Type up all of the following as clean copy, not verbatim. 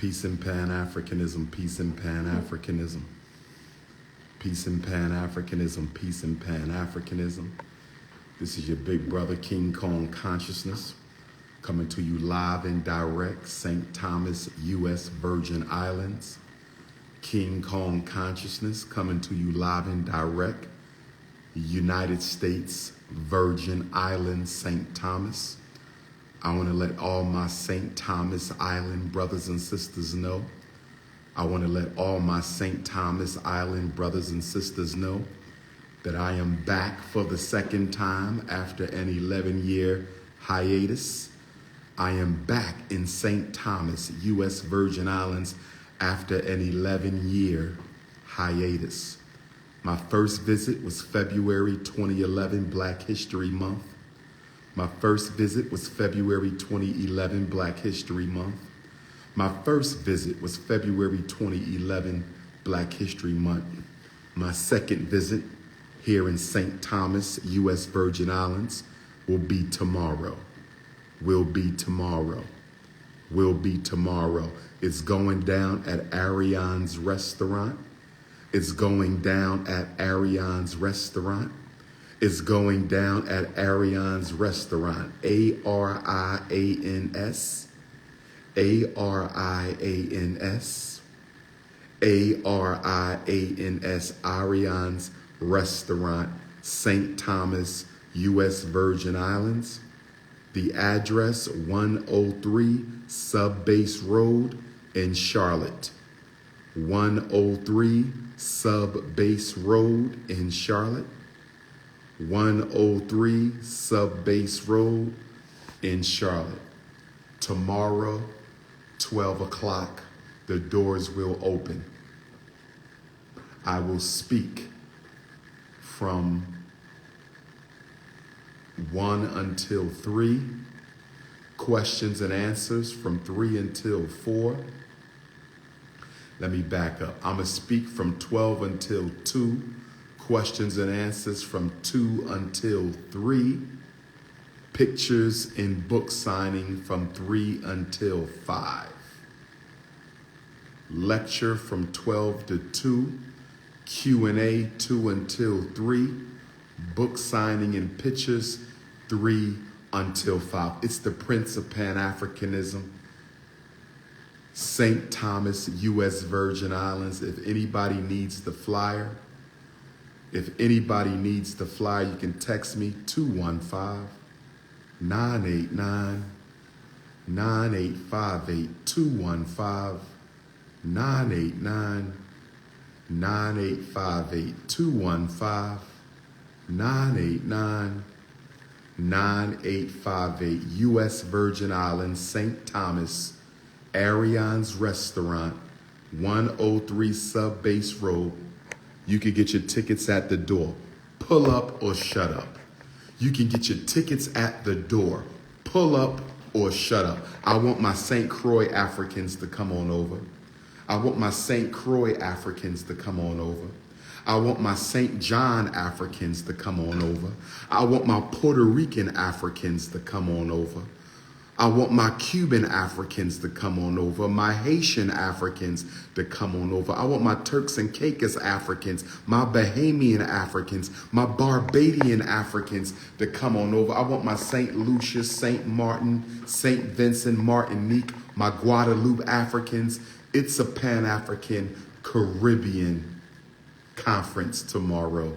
Peace and Pan-Africanism, peace and Pan-Africanism. Peace and Pan-Africanism, peace and Pan-Africanism. This is your big brother, King Kong Consciousness, coming to you live and direct, St. Thomas, U.S. Virgin Islands. King Kong Consciousness, coming to you live and direct, United States Virgin Islands, St. Thomas. I want to let all my St. Thomas Island brothers and sisters know. I want to let all my St. Thomas Island brothers and sisters know that I am back for the second time after an 11-year hiatus. I am back in St. Thomas, U.S. Virgin Islands, after an 11-year hiatus. My first visit was February 2011, Black History Month. My first visit was February 2011, Black History Month. My first visit was February 2011, Black History Month. My second visit here in St. Thomas, U.S. Virgin Islands, will be tomorrow. Will be tomorrow. Will be tomorrow. It's going down at Arians restaurant. It's going down at Arians restaurant. It's going down at Arians restaurant. A-R-I-A-N-S. A-R-I-A-N-S. A-R-I-A-N-S. Arians restaurant, St. Thomas, U.S. Virgin Islands. The address, 103 Subbase Road in Charlotte. 103 Subbase Road in Charlotte. 103 Subbase Road in Charlotte. Tomorrow, 12 o'clock, the doors will open. I will speak from 1 until 3, questions and answers from 3 until 4. Let me back up. I'm going to speak from 12 until 2, questions and answers from 2 until 3, pictures and book signing from 3 until 5. Lecture from 12 to 2, Q&A 2 until 3, book signing and pictures 3 until 5. It's the Prince of Pan-Africanism, St. Thomas, U.S. Virgin Islands. If anybody needs the flyer, you can text me 215-989-9858, 215-989-9858, 215-989-9858, U.S. Virgin Islands, St. Thomas, Arians Restaurant, 103 Subbase Road. You can get your tickets at the door. Pull up or shut up. You can get your tickets at the door. Pull up or shut up. I want my St. Croix Africans to come on over. I want my St. Croix Africans to come on over. I want my St. John Africans to come on over. I want my Puerto Rican Africans to come on over. I want my Cuban Africans to come on over, my Haitian Africans to come on over. I want my Turks and Caicos Africans, my Bahamian Africans, my Barbadian Africans to come on over. I want my St. Lucia, St. Martin, St. Vincent, Martinique, my Guadeloupe Africans. It's a Pan-African Caribbean conference tomorrow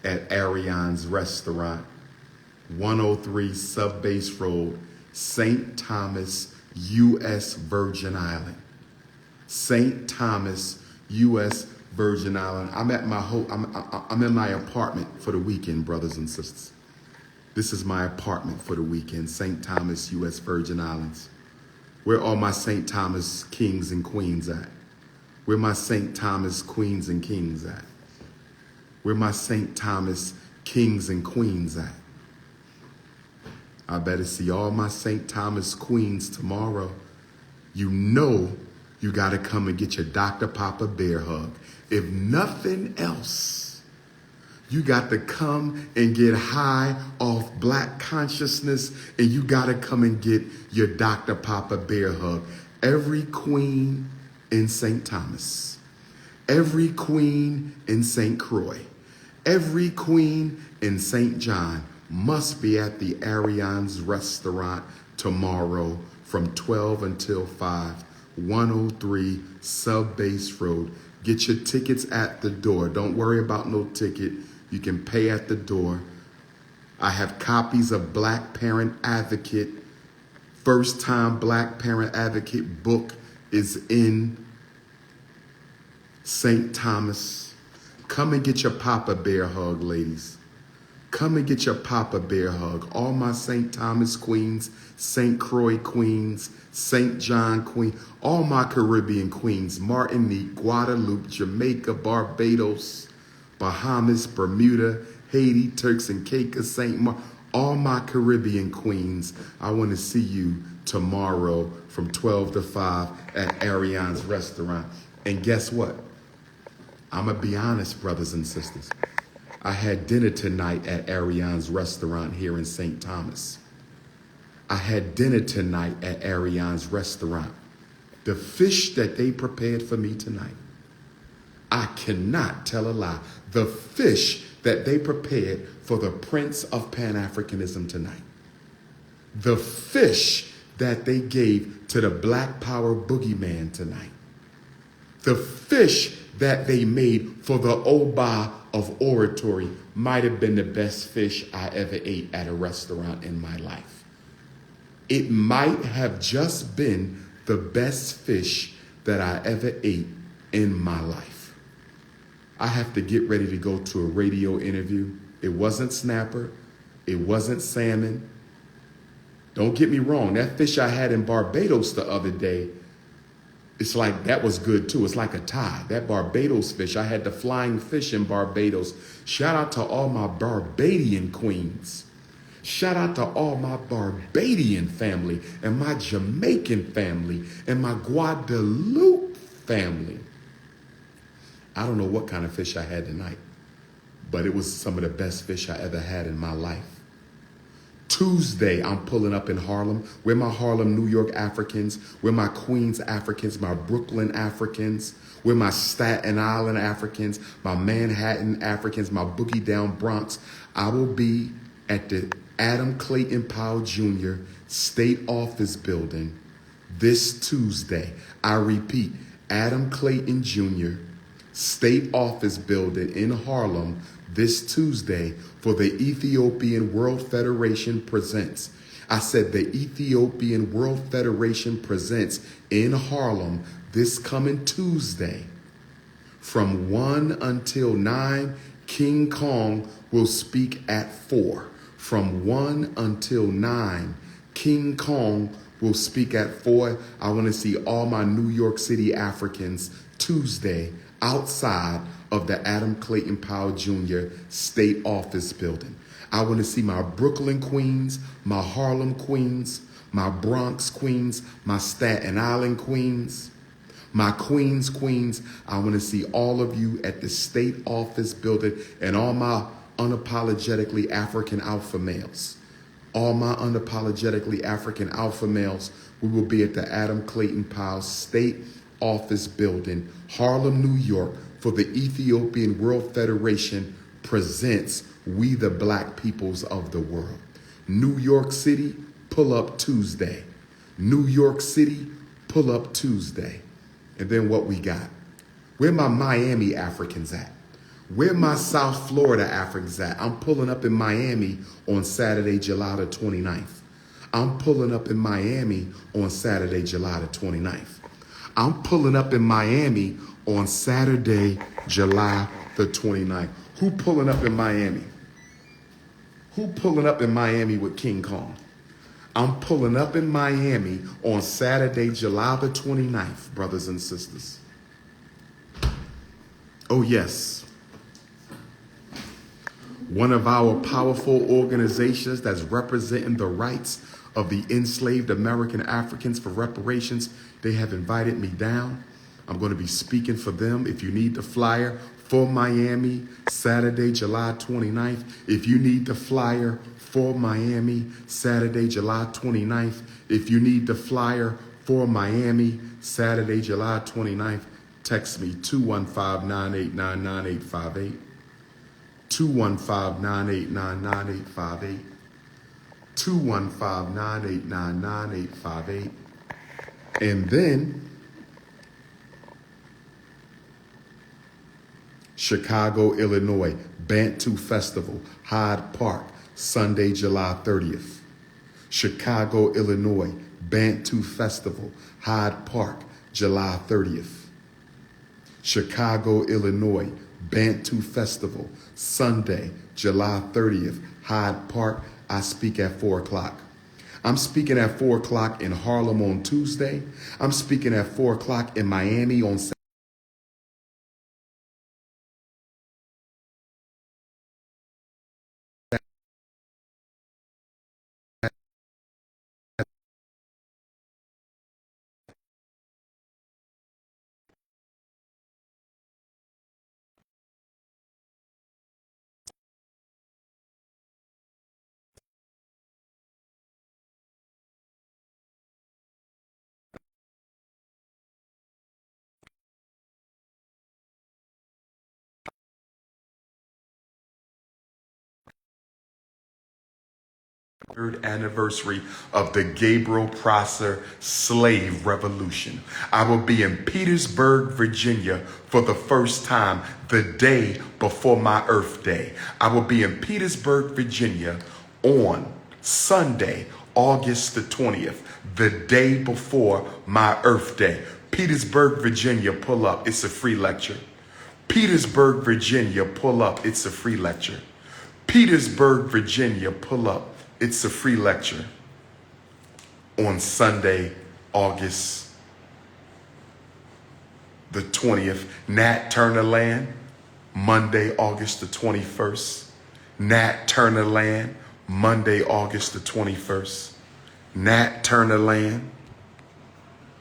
at Arians Restaurant, 103 Subbase Road, St. Thomas, U.S. Virgin Island. St. Thomas, U.S. Virgin Island. I'm in my apartment for the weekend, brothers and sisters. This is my apartment for the weekend, St. Thomas, U.S. Virgin Islands. Where all my St. Thomas kings and queens at? Where my St. Thomas queens and kings at? Where my St. Thomas kings and queens at? I better see all my St. Thomas queens tomorrow. You know you got to come and get your Dr. Papa bear hug. If nothing else, you got to come and get high off Black consciousness, and you got to come and get your Dr. Papa bear hug. every queen in St. Thomas, every queen in St. Croix, every queen in St. John must be at the Arians restaurant tomorrow from 12 until 5, 103 Subbase Road. Get your tickets at the door. Don't worry about no ticket. You can pay at the door. I have copies of Black Parent Advocate. First Time Black Parent Advocate book is in St. Thomas. Come and get your Papa Bear hug, ladies. Come and get your Papa Bear hug. All my St. Thomas queens, St. Croix queens, St. John queen, all my Caribbean queens, Martinique, Guadeloupe, Jamaica, Barbados, Bahamas, Bermuda, Haiti, Turks and Caicos, St. Mark, all my Caribbean queens. I want to see you tomorrow from 12 to 5 at Arians restaurant. And guess what? I'm going to be honest, brothers and sisters. I had dinner tonight at Arians restaurant here in St. Thomas. I had dinner tonight at Arians restaurant. The fish that they prepared for me tonight, I cannot tell a lie. The fish that they prepared for the Prince of Pan-Africanism tonight. The fish that they gave to the Black Power boogeyman tonight. The fish that they made for the Oba of oratory might have been the best fish I ever ate at a restaurant in my life. It might have just been the best fish that I ever ate in my life. I have to get ready to go to a radio interview. It wasn't snapper. It wasn't salmon. Don't get me wrong. That fish I had in Barbados the other day, it's like, that was good too. It's like a tie. That Barbados fish, I had the flying fish in Barbados. Shout out to all my Barbadian queens. Shout out to all my Barbadian family and my Jamaican family and my Guadeloupe family. I don't know what kind of fish I had tonight, but it was some of the best fish I ever had in my life. Tuesday, I'm pulling up in Harlem. We're my Harlem, New York Africans. We're my Queens Africans, my Brooklyn Africans. We're my Staten Island Africans, my Manhattan Africans, my Boogie Down Bronx. I will be at the Adam Clayton Powell Jr. State Office Building this Tuesday. I repeat, Adam Clayton Jr. State Office Building in Harlem this Tuesday for the Ethiopian World Federation Presents. I said the Ethiopian World Federation Presents in Harlem this coming Tuesday. From 1 until 9, King Kong will speak at 4. From 1 until 9, King Kong will speak at 4. I want to see all my New York City Africans Tuesday outside of the Adam Clayton Powell Jr. State Office Building. I want to see my Brooklyn queens, my Harlem queens, my Bronx queens, my Staten Island queens, my Queens queens. I want to see all of you at the State Office Building and all my unapologetically African alpha males. All my unapologetically African alpha males, we will be at the Adam Clayton Powell State Office Building, Harlem, New York, for the Ethiopian World Federation presents We the Black Peoples of the World. New York City, pull up Tuesday. New York City, pull up Tuesday. And then what we got? Where my Miami Africans at? Where my South Florida Africans at? I'm pulling up in Miami on Saturday, July the 29th. I'm pulling up in Miami on Saturday, July the 29th. I'm pulling up in Miami on Saturday, July the 29th. Who pulling up in Miami? Who pulling up in Miami with King Kong? I'm pulling up in Miami on Saturday, July the 29th, brothers and sisters. Oh, yes. One of our powerful organizations that's representing the rights of the enslaved American Africans for reparations, they have invited me down. I'm going to be speaking for them. If you need the flyer for Miami, Saturday, July 29th. If you need the flyer for Miami, Saturday, July 29th. If you need the flyer For Miami, Saturday, July 29th, text me 215-989-9858. 215-989-9858. 215-989-9858. And then Chicago, Illinois, Bantu Festival, Hyde Park, Sunday, July 30th. Chicago, Illinois, Bantu Festival, Hyde Park, July 30th. Chicago, Illinois, Bantu Festival, Sunday, July 30th, Hyde Park. I speak at 4 o'clock. I'm speaking at 4 o'clock in Harlem on Tuesday. I'm speaking at 4 o'clock in Miami on Saturday. Third anniversary of the Gabriel Prosser slave revolution. I will be in Petersburg, Virginia for the first time the day before my Earth Day. I will be in Petersburg, Virginia on Sunday, August the 20th, the day before my Earth Day. Petersburg, Virginia, pull up. It's a free lecture. Petersburg, Virginia, pull up. It's a free lecture. Petersburg, Virginia, pull up. It's a free lecture on Sunday, August the 20th. Nat Turner Land, Monday, August the 21st. Nat Turner Land, Monday, August the 21st. Nat Turner Land,